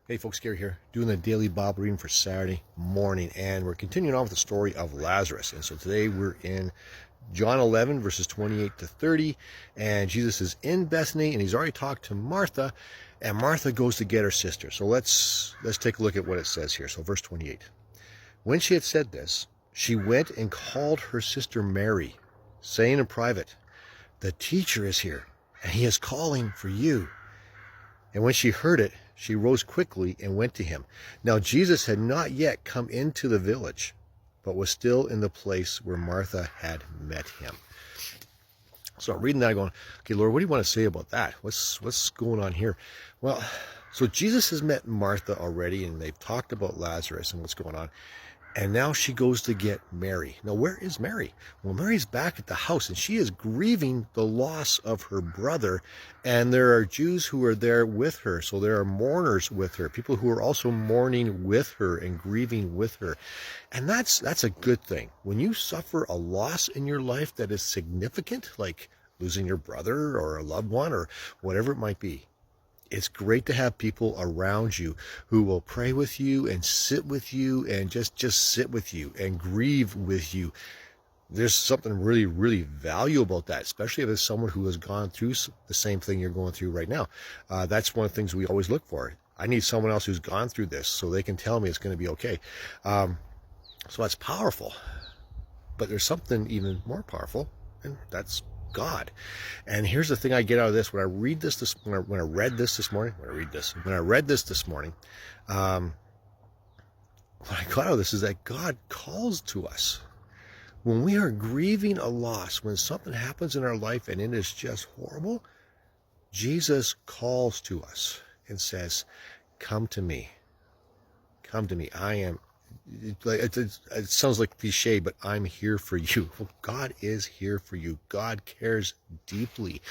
Hey folks, Gary here, doing the daily Bible reading for Saturday morning, and we're continuing on with the story of Lazarus. And so today we're in John 11, verses 28 to 30, and Jesus is in Bethany, and he's already talked to Martha, and Martha goes to get her sister. So let's take a look at what it says here. So verse 28. When she had said this, she went and called her sister Mary, saying in private, "The teacher is here, and he is calling for you." And when she heard it, she rose quickly and went to him. Now Jesus had not yet come into the village, but was still in the place where Martha had met him. So I'm reading that going, okay, Lord, what do you want to say about that? What's going on here? Well, so Jesus has met Martha already, and they've talked about Lazarus and what's going on. And now she goes to get Mary. Now, where is Mary? Well, Mary's back at the house, and she is grieving the loss of her brother. And there are Jews who are there with her. So there are mourners with her, people who are also mourning with her and grieving with her. And that's a good thing. When you suffer a loss in your life that is significant, like losing your brother or a loved one or whatever it might be, it's great to have people around you who will pray with you and sit with you and just sit with you and grieve with you. There's something really, really valuable about that, especially if it's someone who has gone through the same thing you're going through right now. That's one of the things we always look for. I need someone else who's gone through this so they can tell me it's going to be okay. So that's powerful. But there's something even more powerful, and that's God. And here's the thing I get out of this when I read this, when I read this this morning, what I got out of this is that God calls to us. When we are grieving a loss, when something happens in our life and it is just horrible, Jesus calls to us and says, "Come to me. Come to me. I am." It sounds like cliche, but I'm here for you. Well, God is here for you. God cares deeply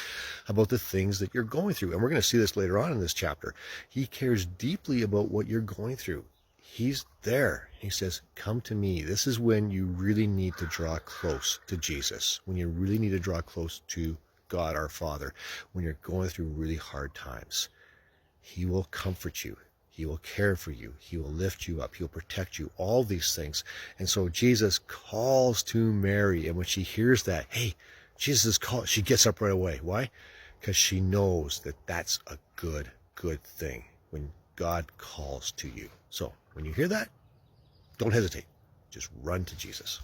about the things that you're going through. And we're going to see this later on in this chapter. He cares deeply about what you're going through. He's there. He says, "Come to me." This is when you really need to draw close to Jesus, when you really need to draw close to God our Father, when you're going through really hard times. He will comfort you. He will care for you. He will lift you up. He'll protect you. All these things. And so Jesus calls to Mary. And when she hears that, hey, Jesus is calling, she gets up right away. Why? Because she knows that that's a good thing when God calls to you. So when you hear that, don't hesitate. Just run to Jesus.